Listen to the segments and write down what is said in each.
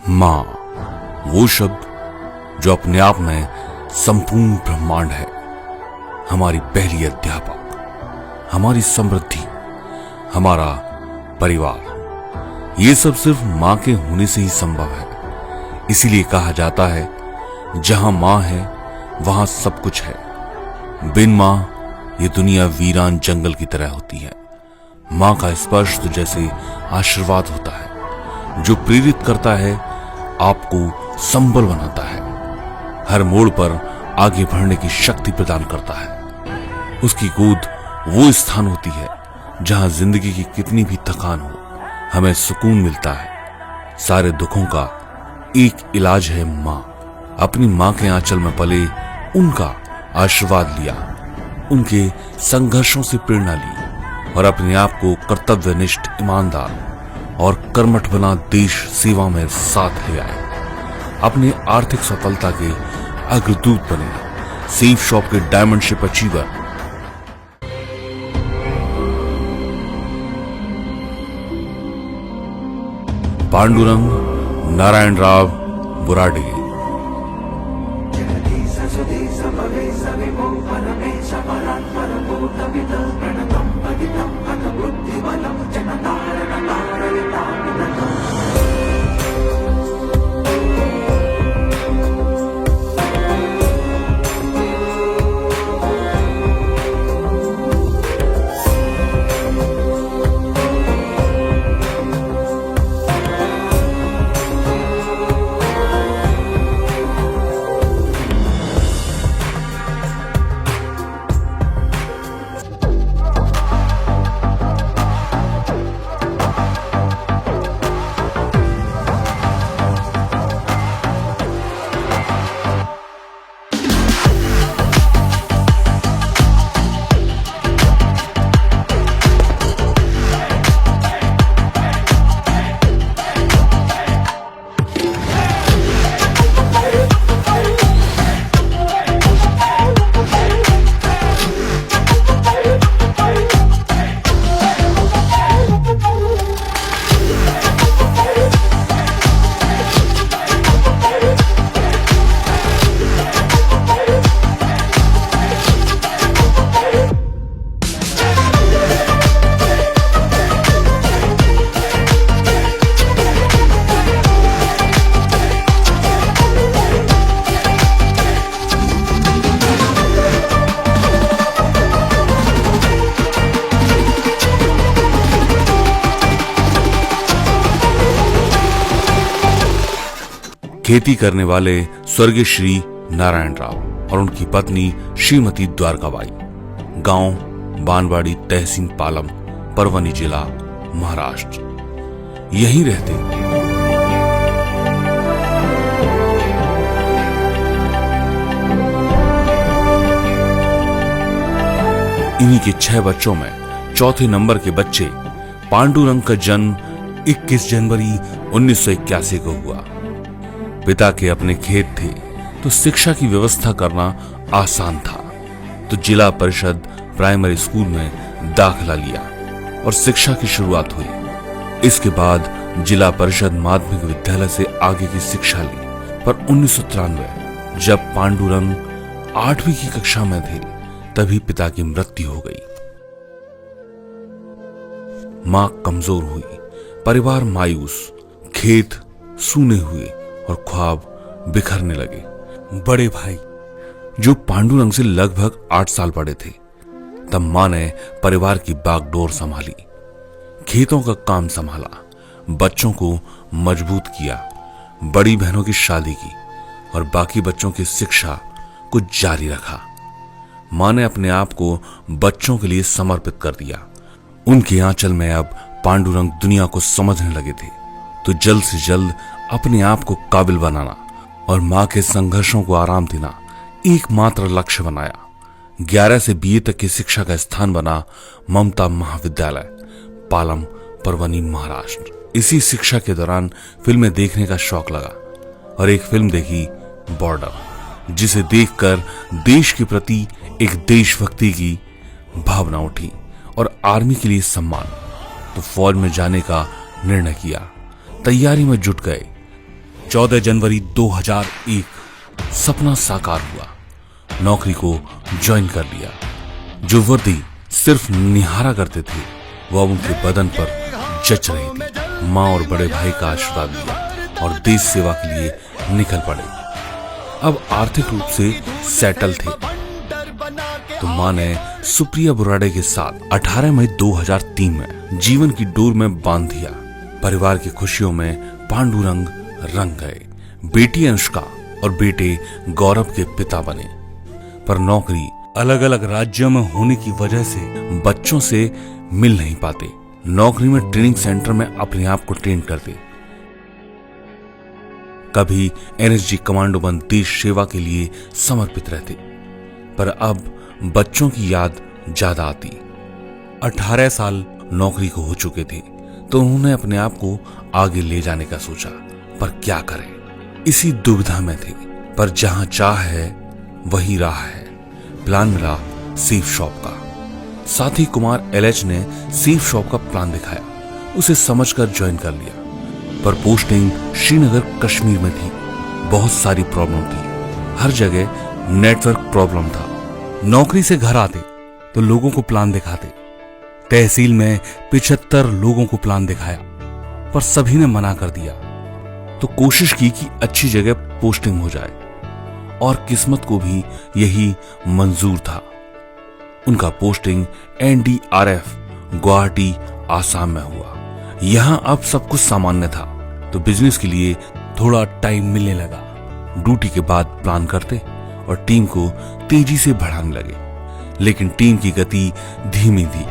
माँ, वो शब्द जो अपने आप में संपूर्ण ब्रह्मांड है। हमारी पहली अध्यापक, हमारी समृद्धि, हमारा परिवार, ये सब सिर्फ माँ के होने से ही संभव है। इसीलिए कहा जाता है, जहां माँ है वहां सब कुछ है। बिन माँ ये दुनिया वीरान जंगल की तरह होती है। माँ का स्पर्श तो जैसे आशीर्वाद होता है, जो प्रेरित करता है, आपको संबल बनाता है, हर मोड़ पर आगे बढ़ने की शक्ति प्रदान करता है। उसकी गोद वो स्थान होती है जहां जिंदगी की कितनी भी थकान हो, हमें सुकून मिलता है। सारे दुखों का एक इलाज है माँ। अपनी माँ के आंचल में पले, उनका आशीर्वाद लिया, उनके संघर्षों से प्रेरणा ली और अपने आप को कर्तव्यनिष्ठ, ईमानदार और कर्मठ बना देश सेवा में साथ ले आए। अपने आर्थिक सफलता के अग्रदूत बने, सेफ शॉप के diamond ship achiever. Pandurang Narayanrao Burade. खेती करने वाले स्वर्गीय श्री नारायण राव और उनकी पत्नी श्रीमती द्वारकाबाई, गांव बानवाड़ी, तहसील पालम, परवनी जिला, महाराष्ट्र, यहीं रहते। इन्हीं के 6 बच्चों में चौथे नंबर के बच्चे पांडुरंग का जन्म 21 जनवरी 1981 को हुआ। पिता के अपने खेत थे तो शिक्षा की व्यवस्था करना आसान था, तो जिला परिषद प्राइमरी स्कूल में दाखिला लिया और शिक्षा की शुरुआत हुई। इसके बाद जिला परिषद माध्यमिक विद्यालय से आगे की शिक्षा ली। पर 1993 जब पांडुरंग 8वीं की कक्षा में थे, तभी पिता की मृत्यु हो गई। मां कमजोर हुई, परिवार मायूस, खेत सूने हुए और ख्वाब बिखरने लगे। बड़े भाई, जो पांडुरंग से लगभग 8 साल बड़े थे, तब मां ने परिवार की बागडोर संभाली, खेतों का काम संभाला, बच्चों को मजबूत किया, बड़ी बहनों की शादी की और बाकी बच्चों की शिक्षा को जारी रखा। मां ने अपने आप को बच्चों के लिए समर्पित कर दिया। उनके आंचल में अब पांडुरंग दुनिया को समझने लगे थे, तो जल्द से जल्द अपने आप को काबिल बनाना और मां के संघर्षों को आराम देना एकमात्र लक्ष्य बनाया। 11 से BA तक की शिक्षा का स्थान बना ममता महाविद्यालय, पालम, परवनी, महाराष्ट्र। इसी शिक्षा के दौरान फिल्में देखने का शौक लगा और एक फिल्म देखी, बॉर्डर, जिसे देखकर देश के प्रति एक देशभक्ति की भावना उठी और आर्मी के लिए सम्मान, तो फौज में जाने का निर्णय किया। तैयारी में जुट गए। 14 जनवरी 2001 सपना साकार हुआ। नौकरी को ज्वाइन कर लिया। जो वर्दी सिर्फ निहारा करते थे वो अब उनके बदन पर जच रही थी। माँ और बड़े भाई का आशीर्वाद लिया और देश सेवा के लिए निकल पड़े। अब आर्थिक रूप से सेटल थे तो माँ ने सुप्रिया बुराड़े के साथ 18 मई 2003 में जीवन की डोर में बांध दिया। परिवार की खुशियों में पांडुरंग रंग गए। बेटी अनुष्का और बेटे गौरव के पिता बने। पर नौकरी अलग अलग राज्यों में होने की वजह से बच्चों से मिल नहीं पाते। नौकरी में ट्रेनिंग सेंटर में अपने आप को ट्रेन करते। कभी एनएसजी कमांडो बन देश सेवा के लिए समर्पित रहते। पर अब बच्चों की याद ज्यादा आती। 18 साल नौकरी को हो चुके थे तो उन्होंने अपने आप को आगे ले जाने का सोचा, पर क्या करें, इसी दुविधा में थे। पर जहां चाह है वही राह है। प्लान मिला सेफ शॉप का। साथी कुमार एलएच ने सेफ शॉप का प्लान दिखाया। उसे समझकर ज्वाइन कर लिया। पर पोस्टिंग श्रीनगर कश्मीर में थी। बहुत सारी प्रॉब्लम थी। हर जगह नेटवर्क प्रॉब्लम था। नौकरी से घर आते तो लोगों को प्लान दिखाते। तहसील में 75 लोगों को प्लान दिखाया पर सभी ने मना कर दिया। तो कोशिश की कि अच्छी जगह पोस्टिंग हो जाए और किस्मत को भी यही मंजूर था। उनका पोस्टिंग एनडीआरएफ गुवाहाटी आसाम में हुआ। यहां अब सब कुछ सामान्य था तो बिजनेस के लिए थोड़ा टाइम मिलने लगा। ड्यूटी के बाद प्लान करते और टीम को तेजी से बढ़ाने लगे। लेकिन टीम की गति धीमी थी।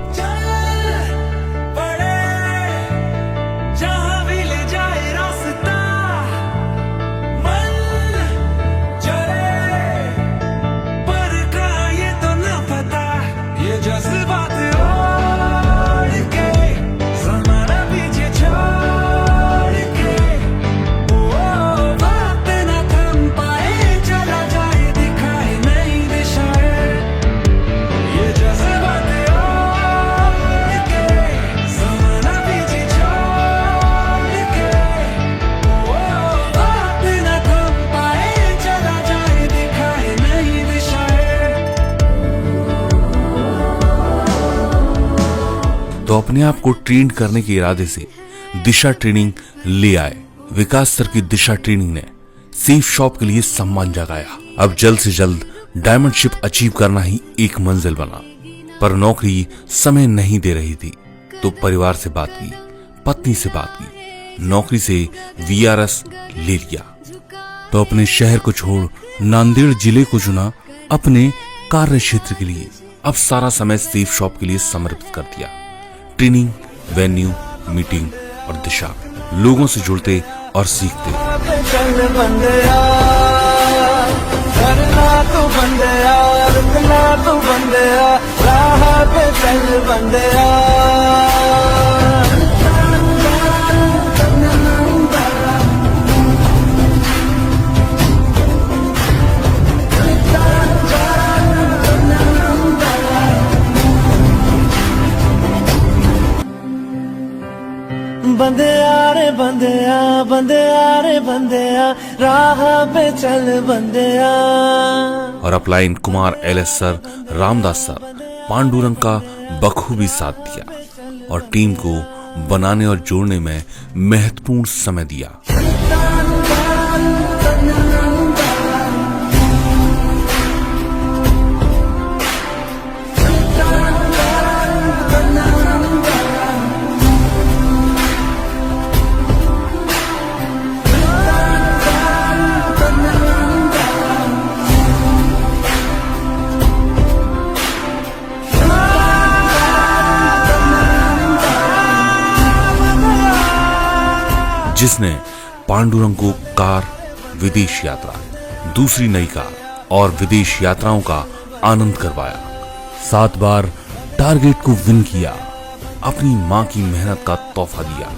तो अपने आप को ट्रेन करने के इरादे से दिशा ट्रेनिंग ले आए। विकास सर की दिशा ट्रेनिंग ने सेफ शॉप के लिए सम्मान जगाया। अब जल्द से जल्द डायमंडशिप अचीव करना ही एक मंजिल बना। पर नौकरी समय नहीं दे रही थी तो परिवार से बात की, पत्नी से बात की, नौकरी से वीआरएस ले लिया। तो अपने शहर को छोड़ नांदेड़ जिले को चुना अपने कार्य क्षेत्र के लिए। अब सारा समय सेफ शॉप के लिए समर्पित कर दिया। ट्रेनिंग, वेन्यू, मीटिंग और दिशा, लोगों से जुड़ते और सीखते। बंदेया रे बंदेया, बंदेया रे बंदेया, राह पे चल बंदेया। और upline Kumar LS sir, Ramdas sir, Pandurang का बखूबी साथ दिया और टीम को बनाने और जोड़ने में महत्वपूर्ण समय दिया। जिसने पांडुरंग को कार, विदेश यात्रा, दूसरी नई कार और विदेश यात्राओं का आनंद करवाया। 7 बार टारगेट को विन किया। अपनी मां की मेहनत का तोहफा दिया।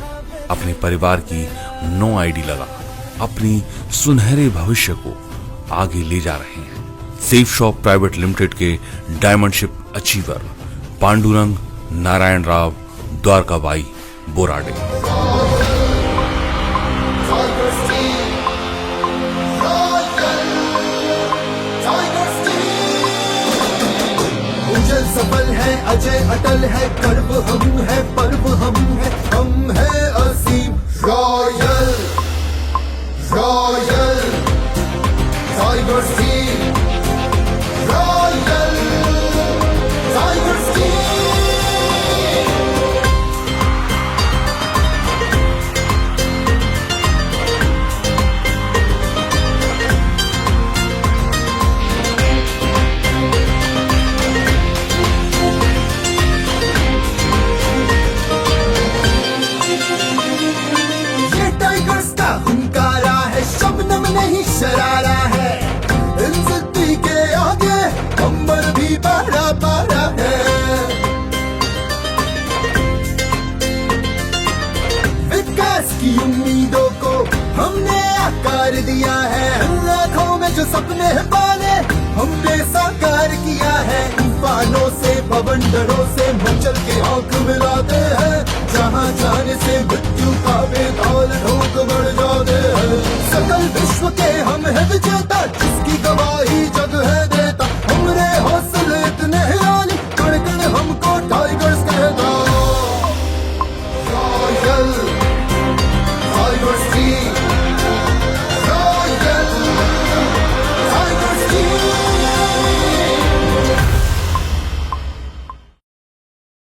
अपने परिवार की नो आईडी लगा। अपनी सुनहरे भविष्य को आगे ले जा रहे हैं। सेफ शॉप प्राइवेट लिमिटेड के डायमंडशिप अचीवर पांडुरंग नारायण राव द्वारकाबाई बोराडे। सफल है, अजय अटल है, गर्व हम है, पर्व हम है Aseem royal royal tigers team, royal tigers team. ये टाइगर्स का हुंकारा है, शबनम नहीं शरारा है, इन जिद्दी के आगे अंबर भी पारा पारा है। विकास की उम्मीदों को हमने आकार दिया है, लाखों में जो सपने पाले हमने साकार किया है। तूफानों से बवंडरों से मचल के आंख मिलाते हैं, जहाँ जाने से मृत्यु का बेताल ढोक बढ़ जाते हैं। सकल विश्व के हम है विजेता, जिसकी गवाही